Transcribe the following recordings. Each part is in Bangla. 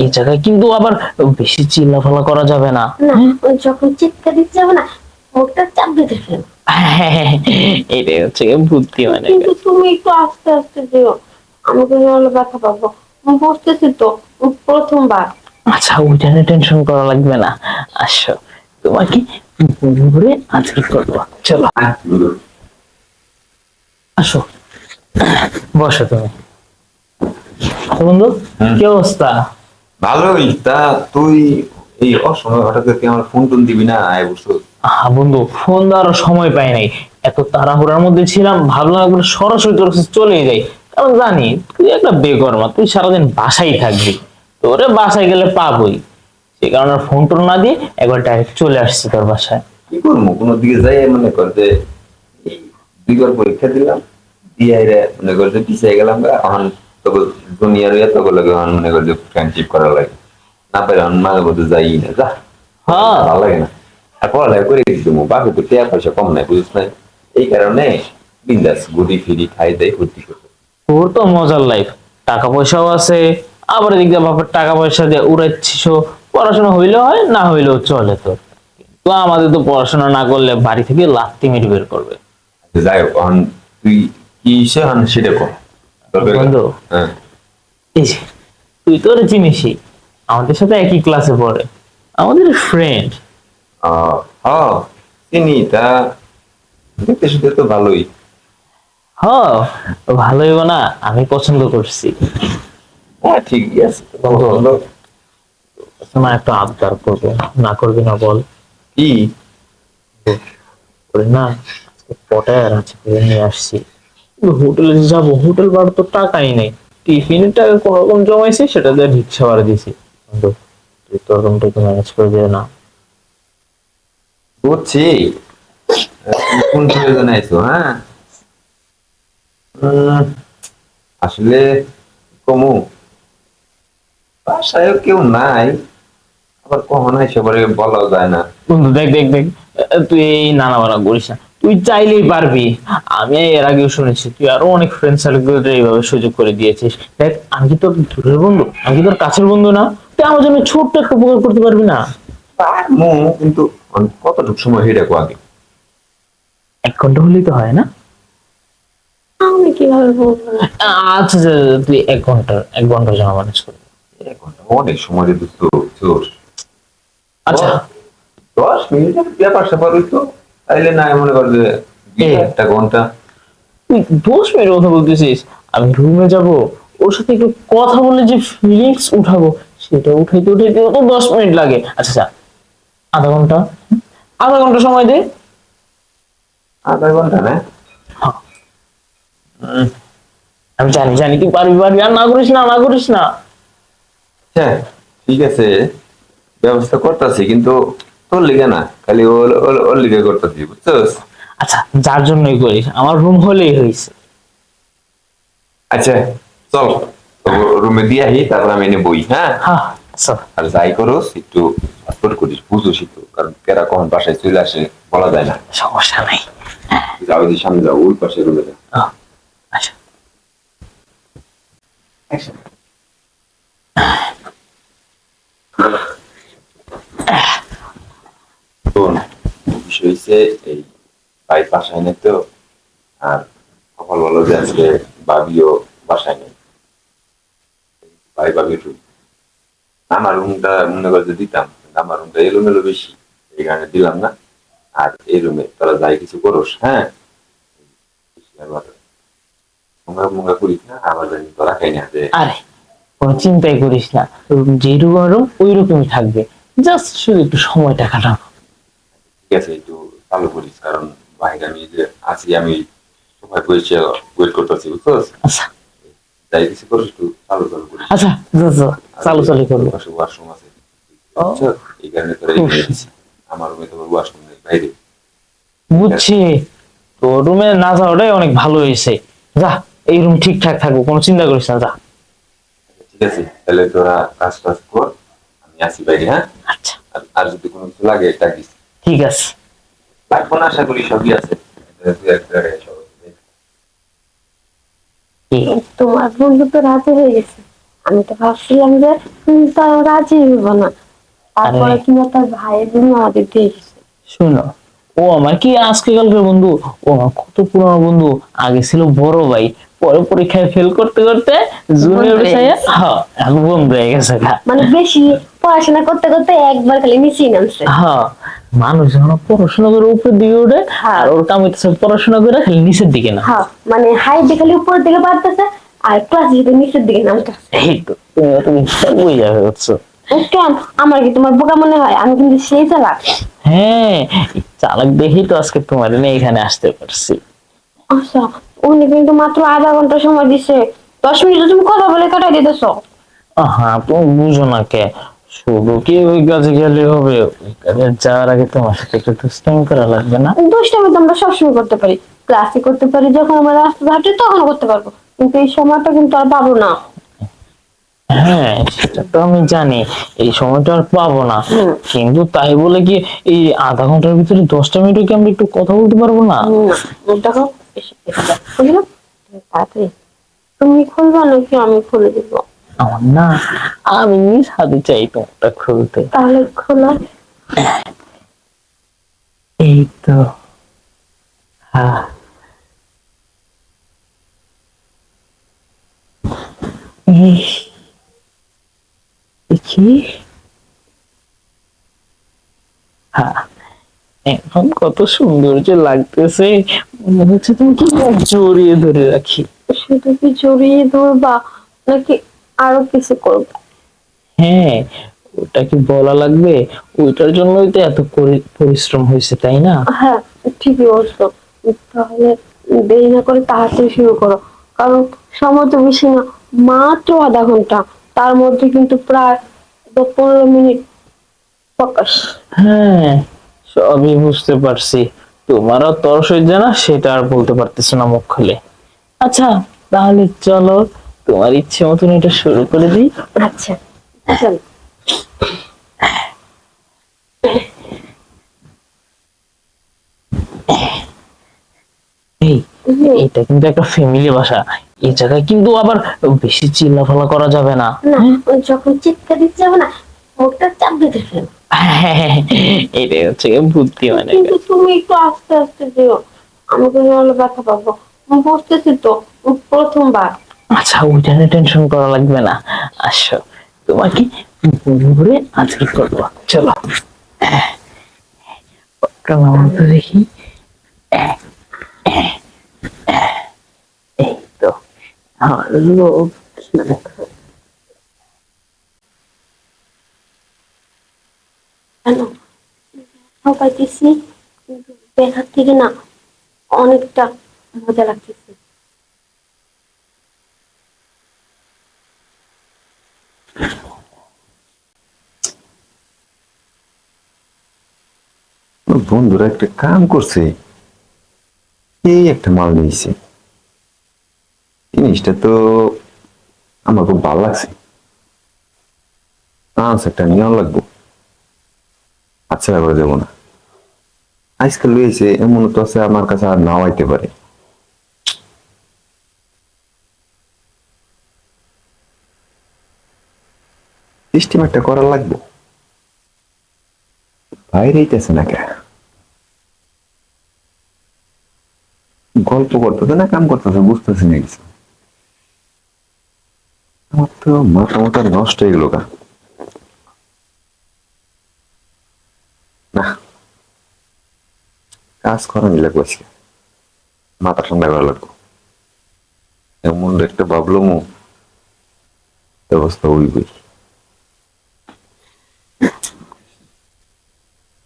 এই জায়গায় কিন্তু আবার বেশি চিল্লাফালা করা যাবে না। না, ওই যখন চিৎকার দিতে যাবে না, মুখটা চাপ দিতে ফেলো। এটাই হচ্ছে গিয়ে বুদ্ধি মানে। কিন্তু তুমি একটু আস্তে আস্তে যেও, আমাকে নাহলে ব্যথা পাবো। আমি বসতেছি তো, প্রথমবার। আচ্ছা, ওইটা নিয়ে টেনশন করা লাগবে না। আসো, তোমাকে ঘুরে আজকে করবো। চলো আসো, বসো তুমি। তো বন্ধু, কি অবস্থা? ভালোই। তা তুই এই অসময় হঠাৎ করে আমার ফোন টোন দিবি না? আয় বসু। বন্ধু, ফোন দেওয়ার সময় পাই নাই, এত তাড়াহুড়ার মধ্যে ছিলাম, ভাবলাম একবার সরাসরি তোর কাছে চলে যাই। কারণ জানি তুই একটা বেকর্মা, তুই সারাদিন বাসায় থাকবি, তোরে বাসায় গেলে পাবই। সেই কারণে ফোন টোন না দিয়ে একবার ডাইরেক্ট চলে আসছি তোর বাসায়। কি করবো, কোনো দিকে যাই মনে কর যে এই দুইবার পরীক্ষা দিলাম, দিয়ে আইরে মনে কর যে পিছিয়ে গেলাম গা। এখন তোকে দুনিয়ার তোকে লাগে এখন মনে কর যে ফ্রেন্ডশিপ করা লাগে না পারে, এখন মাঝে মধ্যে যাই না, যা হ্যাঁ, ভালো লাগে না। আর পড়ালেখা করে দিচ্ছি বাকি তো টাকা পয়সা কম নাই, বুঝিস নাই? এই কারণে বিন্দাস ঘুরি ফিরি খাই দাই ফুর্তি করতে। তোর তো মজার লাইফ, টাকা পয়সাও আছে, আবার এদিক দিয়ে বাপের টাকা পয়সা দিয়ে উড়াচ্ছিস। পড়াশোনা হইলেও হয়, না হইলেও চলে তোর। তো আমাদের তো পড়াশোনা না করলে বাড়ি থেকে লাত্তি মেরে বের করবে। যাই হোক, এখন তুই কি ইসে হন সেটা কর। বন্ধু, হ্যাঁ, এই যে তুই তো ওরে চিনিসই, আমাদের সাথে একই ক্লাসে পড়ে, আমাদের ফ্রেন্ড। চিনি। তা দেখতে শুনতে তো ভালোই। হ, ভালো হইব না? আমি পছন্দ করছি। হ্যাঁ, ঠিকই আছে। বন্ধু, তোমার একটা আবদার করবো, না করবি না বল? কি? ওরে না, আজকে পটায় আর আছে করে নিয়ে আসছি, হোটেলে যাবো, হোটেল ভাড়া তো টাকাই নেই। টিফিনের টাকা কোন রকম জমাইছি, সেটা দিয়ে রিক্সা ভাড়া দিছি। বন্ধু, তুই তোর রুমটা একটু ম্যানেজ করে দিয়ে না? বুঝছি। কোন প্রয়োজনে আইছো? হ্যাঁ, আসলে কমু বাসায় কেউ নাই, আবার কখন আইসে পরে বলাও যায় না। বন্ধু, দেখ দেখ দেখ, তুই এই নানা বানা করিস না, তুই চাইলেই পারবি। আমি এর আগেও শুনেছি তুই আরো অনেক ফ্রেন্ড সার্কেল এইভাবে সুযোগ করে দিয়েছিস। দেখ, আমি কি তোর দূরের বন্ধু, আমি কি তোর কাছের বন্ধু না? তুই আমার জন্য ছোট্ট একটা উপকার করতে পারবি না? মু কিন্তু কতটুকু সময় হেঁটে আগে? 1 ঘন্টা হলেই তো হয় না? আমি কিভাবে বলবো না? আচ্ছা আচ্ছা, তুই 1 ঘন্টার জন্য ম্যানেজ করবি। 1 ঘন্টা অনেক সময় রে দোস্ত। চোর আচ্ছা, 10 মিনিটের ব্যাপার স্যাপার হইতো, তাইলে না মনে কর যে একটা ঘন্টা। তুই 10 মিনিট কথা বলতেছিস? আমি রুমে যাব, ওর সাথে একটু কথা বলে যে ফিলিংস উঠাবো, সেটা উঠাইতে উঠাইতে তো 10 মিনিট লাগে। আচ্ছা আচ্ছা, আধা ঘন্টা, আধা ঘন্টা সময় দে। আধা ঘন্টা না? হ্যাঁ, আমি জানি জানি তুই পারবি পারবি, আর না করিস না, না করিস না। হ্যাঁ, ঠিক আছে, ব্যবস্থা করতেছি, কিন্তু তোর লিগে না, খালি ওর লিগে করতেছি, বুঝছস? আচ্ছা, যার জন্যই করিস, আমার রুম হলেই হয়েছে। আচ্ছা, চল রুমে দিয়ে আহি, তারপর আমি এনে বই। হ্যাঁ, হ্যাঁ, চল। আর যাই করস একটু পাসপোর্ট করিস, বুঝোস একটু, কারণ কেরা কখন বাসায় চলে আসে বলা যায় না। সমস্যা নাই। যাও, যে সামনে যাও, ওই পাশে রুমে যাও। আচ্ছা, শোন, বিষয় হচ্ছে এই ভাই বাসায় নেই তো, আর কপাল বলো যে আজকে ভাবিও বাসায় নেই। ভাই ভাবি একটু আমার রুমটা মনে করে যে দিতাম, কিন্তু আমার রুমটা এলোমেলো বেশি, এই কারণে দিলাম না। আর এই রুমে তোরা যাই কিছু করোস, হ্যাঁ, আবার মুঙ্গা মুঙ্গা করিস না, আবার জানি তোরা খাই না যে। আরে কোনো চিন্তাই করিস না, যে রুম রুম ওই রকমই থাকবে, জাস্ট শুধু একটু সময়টা কাটাবো। ঠিক আছে, একটু চালু করিস, কারণ বাইরে আমি যে আছি, আমি সময় বসে ওয়েট করতেছি, বুঝছস? আচ্ছা যাই কিছু করিস একটু চালু চালু করিস। আচ্ছা, যা, যা, চালু চালু করবো। পাশে ওয়াশরুম আছে, ও, বুঝছস? এই কারণে তোরা খুব এখানে দিছি। আমার রুমে তোমার ওয়াশরুম নেই, বাইরে। বুঝছি, তো রুমে না যাওয়াটাই অনেক ভালো হয়েছে। যা, এই রুম ঠিকঠাক থাকবো, কোনো চিন্তা করিস না, যা। ঠিক আছে, তাহলে তোরা কাজ টাজ কর, আমি আসি বাইরে। হ্যাঁ, আচ্ছা, আর যদি কোনো কিছু লাগে ডাকিস। ঠিক আছে। লাগবো না, আশা করি সবই আছে। দু এক জায়গায় সব আছে। কি? তোমার বন্ধু তো রাজি হয়ে গেছে। আমি তো ভাবছিলাম যে তার রাজি হইব না, তারপরে আরে কিনা তার ভাইয়ের জন্য আমাদের দিয়ে গেছে। শোনো, ও আমার কি আজকালকার বন্ধু, ও আমার কত পুরনো বন্ধু। আগে ছিল বড় ভাই, পরে পরীক্ষায় ফেল করতে করতে জুনিয়র বন্ধু হয়ে বিষয়ে গেছে। এখন বন্ধু হয়ে গেছে গা। মানে বেশি পড়াশোনা করতে করতে একবার খালি নিচেই নামছে। হ্যাঁ, মানুষ যখন পড়াশোনা করে উপরের দিকে ওঠে, হ্যাঁ আর ওর কাম হইতেছে পড়াশোনা করে খালি নিচের দিকে না। হ্যাঁ, মানে হাইটে খালি উপরের দিকে বাড়তেছে, আর ক্লাস যেতে নিচের দিকে নামতেছে। এই তো তুমি বুঝে যাবে হচ্ছে। কেন, আমার কি তোমার বোকা মনে হয়? আমি কিন্তু সেই চালাক। হ্যাঁ, এই চালাক দেখেই তো আজকে তোমার নিয়ে এখানে আসতে পারছি। আচ্ছা, উনি কিন্তু মাত্র আধা ঘন্টা সময় দিছে, 10 মিনিট তুমি কথা বলে কাটাই দিতেছ। হ্যাঁ, তুমি বুঝো না কে, শুধু কি ওই কাজে গেলে হবে? ওই কাজে যাওয়ার আগে তোমার সাথে একটু দুষ্টামি করা লাগবে না? দুষ্টামি তো আমরা সবসময় করতে পারি, ক্লাসে করতে পারি, যখন আমরা রাস্তা হাঁটি তখন করতে পারবো, কিন্তু এই সময়টা কিন্তু আর পাবো না। হ্যাঁ, সেটা তো আমি জানি, এই সময়টা আর পাবো না। হুম। কিন্তু তাই বলে কি এই আধা ঘন্টার ভিতরে 10টা মিনিটও কি আমরা একটু কথা বলতে পারবো না? না, দেখো, বুঝলো, তাড়াতাড়ি তুমি খুলবা নাকি আমি খুলে দিব? আমার না, আমি নিজ হাতে চাই তোমারটা খুলতে। তাহলে খোলা। এই তো। হ্যাঁ, ইস, এ কি? হ্যাঁ, এখন কত সুন্দর যে লাগতেছে, মনে হচ্ছে তুমি কি জড়িয়ে ধরে রাখি। শুধু কি জড়িয়ে ধরবা নাকি আরো কিছু করবা? হ্যাঁ, ওটা কি বলা লাগবে? ওইটার জন্যই তো এত পরিশ্রম হয়েছে, তাই না? হ্যাঁ, ঠিকই বলছো। তাহলে দেরি না করে তাড়াতাড়ি শুরু করো, কারণ সময় তো বেশি না, মাত্র আধা ঘন্টা, তার মধ্যে কিন্তু প্রায় 15 মিনিট প্রকাশ। হ্যাঁ, সবই বুঝতে পারছি। তোমারও তর সহ্য না, সেটা আর বলতে পারতেছো না মুখ খুলে। আচ্ছা, তাহলে চলো, তোমার ইচ্ছে মতন এটা শুরু করে দিই। আচ্ছা, চলো। এই, এটা কিন্তু একটা ফ্যামিলি বাসা, এই জায়গায় কিন্তু আবার বেশি চিল্লাফাল্লা করা যাবে না। না, যখন চিৎকার দিতে যাবে না, মুখটা চাপ দিতে ফেলো। এটাই হচ্ছে গিয়ে বুদ্ধি মানে। কিন্তু তুমি একটু আস্তে আস্তে দিও, আমাকে নাহলে ব্যথা পাবো। আমি বুঝতেছি তো, প্রথমবার। আচ্ছা, ওইটা নিয়ে টেনশন করা লাগবে না। আসো, তোমাকে ঘুরে ঘুরে আজকে করবো, চলো। কেমন তো দেখি। এই তো আমার লোক। কেন পাইতেছি, কিন্তু দেখার থেকে না অনেকটা মজা লাগতেছে। বন্ধুরা একটা কাম করছে, এই একটা মাল নিয়েছে, জিনিসটা তো আমার খুব ভালো লাগছে। আনসারটা নেওয়া লাগবো, আচ্ছা করে যাবো না। আজকাল রয়েছে এমন তো আছে আমার কাছে আর নাও আইতে পারে। সিস্টেম একটা করা লাগবো, বাইরে হইতেছে না কে, গল্প করতেছে না কাম করতেছে বুঝতেছি না কিছু। আমার তো মাথা মাথা নষ্ট হয়ে গেল গা। না, কাজ করা মিলে লাগবে, মাথা ঠান্ডা করা লাগবো। এমন একটা ভাবলাম অবস্থা হইবই।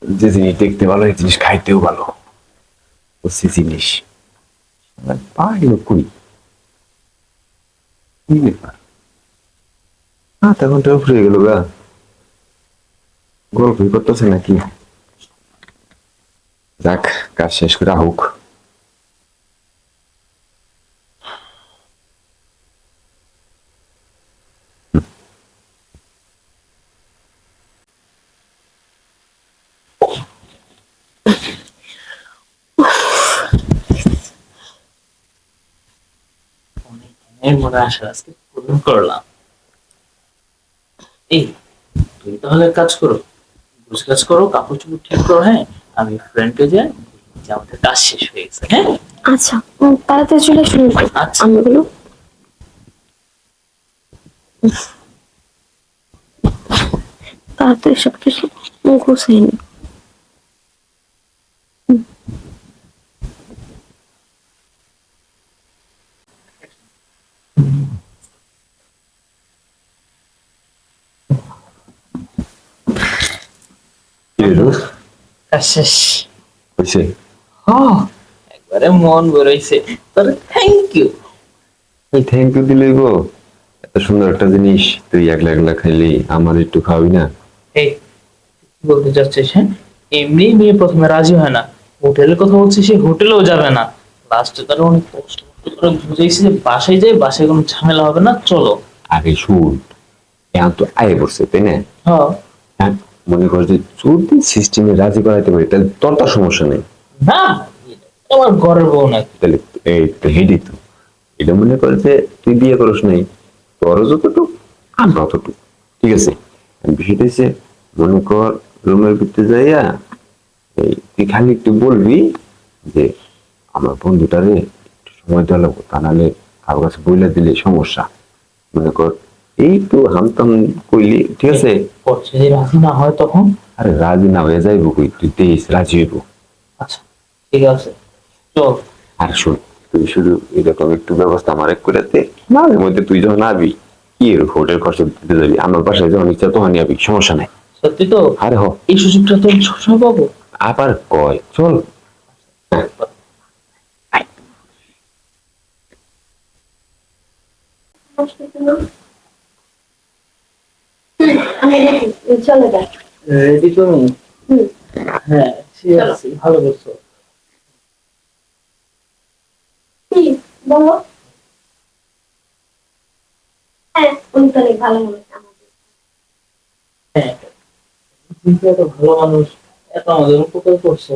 যে জিনিস দেখতে ভালো এই জিনিস খাইতেও ভালো, তো সে জিনিস পাইলো কই, কি ব্যাপার? আধা ঘন্টা উপরে গেল গা, গল্পই করতেছে নাকি? যাক, কাজ শেষ করে হোক। এর মনে আসা আজকে পূরণ করলাম। এই তুমি তাহলে এক কাজ করো, বুঝ কাজ করো, কাপড় চোপড় ঠিক করো, হ্যাঁ? আমি ফ্রেন্ডকে যাই যে আমাদের কাজ শেষ হয়ে গেছে, হ্যাঁ? আচ্ছা, তাড়াতাড়ি চলে শুরু করো। আচ্ছা। আমি বলো তাড়াতাড়ি সবকিছু গুছিয়ে নি। কি হলো? কাজ শেষ। হয়েছে? হ্যাঁ, একবারে মন বেরোইছে। তোর থ্যাংক ইউ। এই থ্যাংক ইউ দিলেই গো? এত সুন্দর একটা জিনিস তুই একলা একলা খাইলি, আমার একটু খাওয়াবি না? এই কি বলতে চাচ্ছিস, হ্যাঁ? এমনি মেয়ে প্রথমে রাজি হয় না, হোটেলের কথা বলছি, সে হোটেলেও যাবে না। লাস্টে তার অনেক কষ্ট করে বুঝাইছি যে বাসায় যাই, বাসায় কোনো ঝামেলা হবে না, চলো। আরে শুন, এখন তো আয় পড়ছে তাই না? হ্যাঁ। হ্যাঁ, মনে কর যে যদি সিস্টেমে রাজি করাইতে পারি তাহলে তোর তো সমস্যা নেই। না, আমার ঘরের বউ নাকি। তাহলে এই তো হেডি তো, এটা মনে কর যে তুই বিয়ে করিস নাই, তোরও যতটুকু আমরা অতটুকু, ঠিক আছে? আর বিষয়টা হচ্ছে, মনে কর রুমের ভিতরে যাইয়া এই তুই খালি একটু বলবি যে আমার বন্ধুটারে একটু সময় দেওয়া লাগবো, তা নাহলে কারো কাছে বইলা দিলে সমস্যা। মনে কর এই তো হামতাম কইলি, ঠিক আছে? ওর যদি রাজি না হয় তখন? আরে রাজি না হয়ে যাইব কই, তুই দেশ রাজি হইব। আচ্ছা, ঠিক আছে, চল। আর শোন, তুই শুধু এরকম একটু ব্যবস্থা আমার এক করে দে, মাঝে মধ্যে তুই যখন আবি কি এর হোটেল খরচ দিতে যাবি, আমার বাসায় যখন ইচ্ছা তখনই আবি, সমস্যা নাই। সত্যি তো? আরে হ, এই সুযোগটা তো সবসময় পাবো? আবার কয় চল। আমি রেডি, চলে যাই। রেডি তুমি? হুম, হ্যাঁ, ঠিক চলো। আছে, ভালো করছো। কি বলো? হ্যাঁ, উনি তো অনেক ভালো মানুষ আমাদের। হ্যাঁ, কিন্তু এত ভালো মানুষ, এত আমাদের উপকার করছে,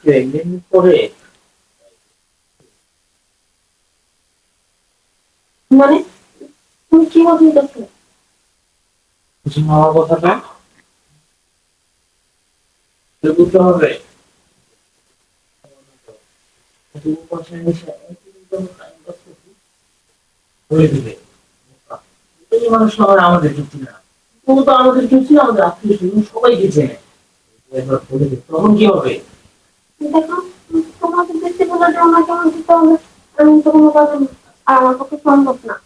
কেউ একদিন পরে। মানে তুমি কি বলতে চাচ্ছো? বুঝুন আমার কথাটা, এটা বুঝতে হবে। এতটুকু পয়সা নিয়ে একদিন যখন time pass করছি, হয়ে দিবে। এই মানুষ সবাই আমাদের কিছু না, তুমি তো আমাদের কিছু, আমাদের আত্মীয় স্বজন সবাইকে চেনে। একবার বলে দে, তখন কি হবে? দেখো, তোমাকে দেখতে বলে যে আমাকে আমার দিতে হবে, আমি তো কোনো কথা না, আর আমার পক্ষে সম্ভব না।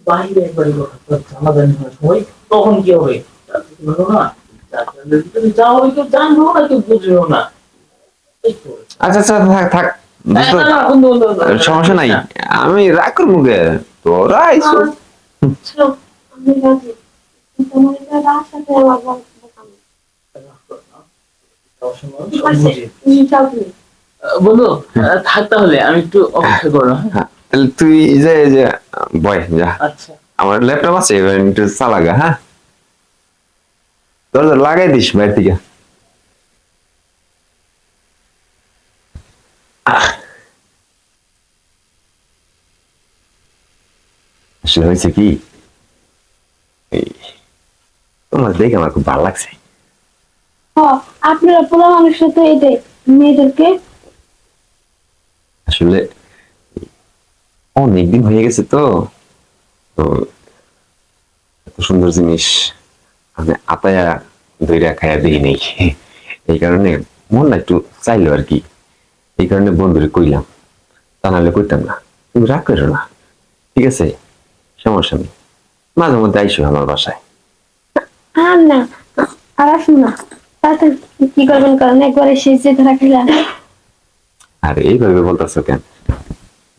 বাইরে একবারই কথা জানাজানি হওয়ার সময় তখন কি হবে? তাতে কি হলো না? যাত্রার ভিতরে যা হবে কেউ জানবেও না, কেউ বুঝবেও না। এই তো হয়েছে। আচ্ছা আচ্ছা, থাক থাক না, দোস্ত, না, বন্ধু, বন্ধু, বন্ধু, সমস্যা নাই, আমি রাগ করবো কে? তোরা আইসো। চলো, আমি রাজি, কিন্তু আমার এটা রাস্তাতে আমার বন্ধ কাম। ঠিক আছে, তুমি যাও তুমি। বন্ধু, থাক তাহলে, আমি একটু অপেক্ষা করলাম, হ্যাঁ? হ্যাঁ, তাহলে তুই যে বয় যা, আচ্ছা। আমার ল্যাপটপ আছে, এবার একটু চালাগা। হ্যাঁ, দরজা লাগাই দিস বাইরে থেকে। আসলে হয়েছে কি, এই তোমার দেখে আমার খুব ভালো লাগছে। আপনারা পোলা মানুষরা তো এটাই, মেয়েদেরকে আসলে অনেকদিন হয়ে গেছে তো, তো এত সুন্দর জিনিস আমি আপায়া দইরা খাইয়া দিই নেই, এই কারণে মন না একটু চাইলো আর কি, এই কারণে বন্ধুরে কইলাম, তা নাহলে কইতাম না। তুমি রাগ করো না, ঠিক আছে? সমস্যা নেই, মাঝে মধ্যে আইসো আমার বাসায়। আর না, আর আসুন না, তাড়াতাড়ি কি করবেন কারণ একবারে শেষ যেতে রাখিলা। আর এইভাবে বলতেছো কেন?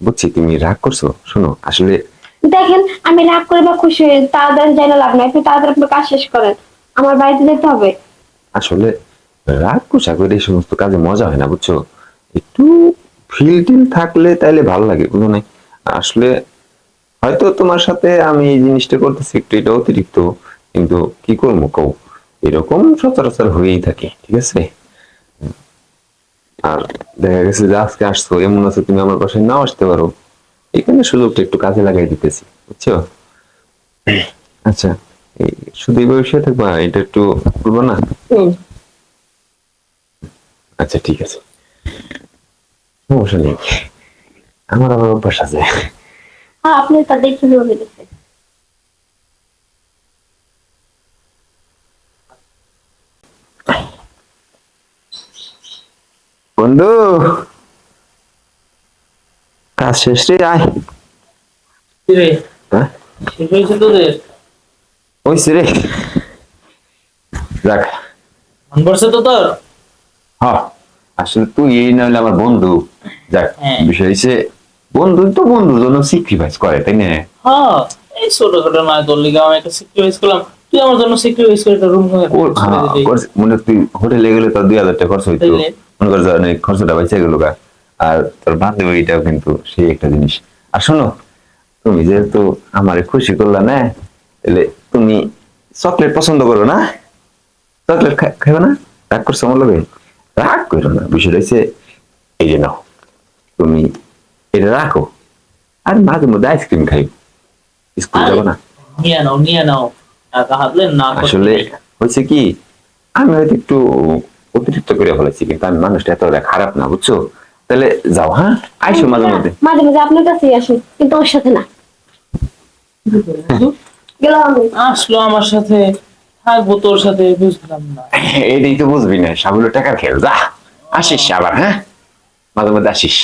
বুঝছি তুমি রাগ করছো, শোনো আসলে দেখেন, আমি রাগ করে বা খুশি হয়ে তাড়াতাড়ি যাই না লাভ নাই, আপনি তাড়াতাড়ি আপনার কাজ শেষ করেন, আমার বাড়িতে যেতে হবে। আসলে রাগ কুসা করে এই সমস্ত কাজে মজা হয় না, বুঝছো? একটু ফিল টিল থাকলে তাইলে ভালো লাগে, বুঝো নাই? আসলে হয়তো তোমার সাথে আমি এই জিনিসটা করতেছি একটু, এটা অতিরিক্ত, কিন্তু কি করবো কও, এরকম সচরাচর হয়েই থাকে, ঠিক আছে? আর দেখা গেছে যে আজকে আসছো, এমন আছে তুমি আমার পাশে নাও আসতে পারো, এখানে সুযোগটা একটু কাজে লাগাই দিতেছি, বুঝছো? আচ্ছা, এই শুধু এই বসে থাকবা, এটা একটু বলবো না? আচ্ছা ঠিক আছে, সমস্যা নেই, আমার আবার অভ্যাস আছে। হ্যাঁ, আপনি তা দেখে ভেবে গেছে। বন্ধু, কাজ শেষ রে, আয়। কি রে, হ্যাঁ, শেষ হয়েছে তোদের? হইছে রে, যাক। মন পড়ছে তো তোর? হ্যাঁ, আসলে তুই এই না হলে আমার বন্ধু। যাক, হ্যাঁ। বিষয় হচ্ছে বন্ধু তো বন্ধুর জন্য স্যাক্রিফাইস করে, তাই না? হ্যাঁ, এই ছোটখাটো নয়, তোর লিগে আমি একটা স্যাক্রিফাইস করলাম, তুই আমার জন্য স্যাক্রিফাইস করে একটা রুম হ্যাঁ, মনে হয় তুই হোটেলে গেলে তোর 2000 টাকা খরচ হইতো, তাইলে? মনে কর যে অনেক খরচটা বেঁচে গেল গা। আর তোর বান্ধবীটাও কিন্তু সেই একটা জিনিস। আর শোনো, তুমি যেহেতু আমারে খুশি করলা না, তাহলে তুমি চকলেট পছন্দ করো না? চকলেট খাবে না? রাগ করছো আমার লগে? রাগ করো না, বিষয়টা হচ্ছে এই যে নাও, তুমি এটা রাখো, আর মাঝে মধ্যে আইসক্রিম খাই, স্কুল যাবো না? নিয়ে নাও, টাকা হাতলে না করতে আসলে নেই। হয়েছে কি, আমি হয়তো একটু অতিরিক্ত করে ফেলেছি, কিন্তু আমি মানুষটা এতটা খারাপ না, বুঝছো? তাহলে যাও, হ্যাঁ, আইসো মাঝে মধ্যে। মাঝে মাঝে আপনার কাছেই আসি, কিন্তু ওর সাথে না। গেলাম আমি। আসলো আমার সাথে, থাকবো তোর সাথে, বুঝলাম না। এটাই তো বুঝবি না, সাবুলো টাকার খেল, যা, আসিস আবার, হ্যাঁ, মাঝে মধ্যে আসিস।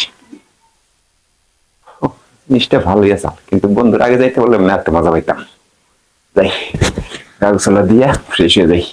ওহ, জিনিসটা ভালোই আছে, কিন্তু বন্ধুর আগে যাইতে বললাম না, একটা মজা পাইতাম। যাই, কাগজ দিয়া ফ্রেশ হয়ে যাই।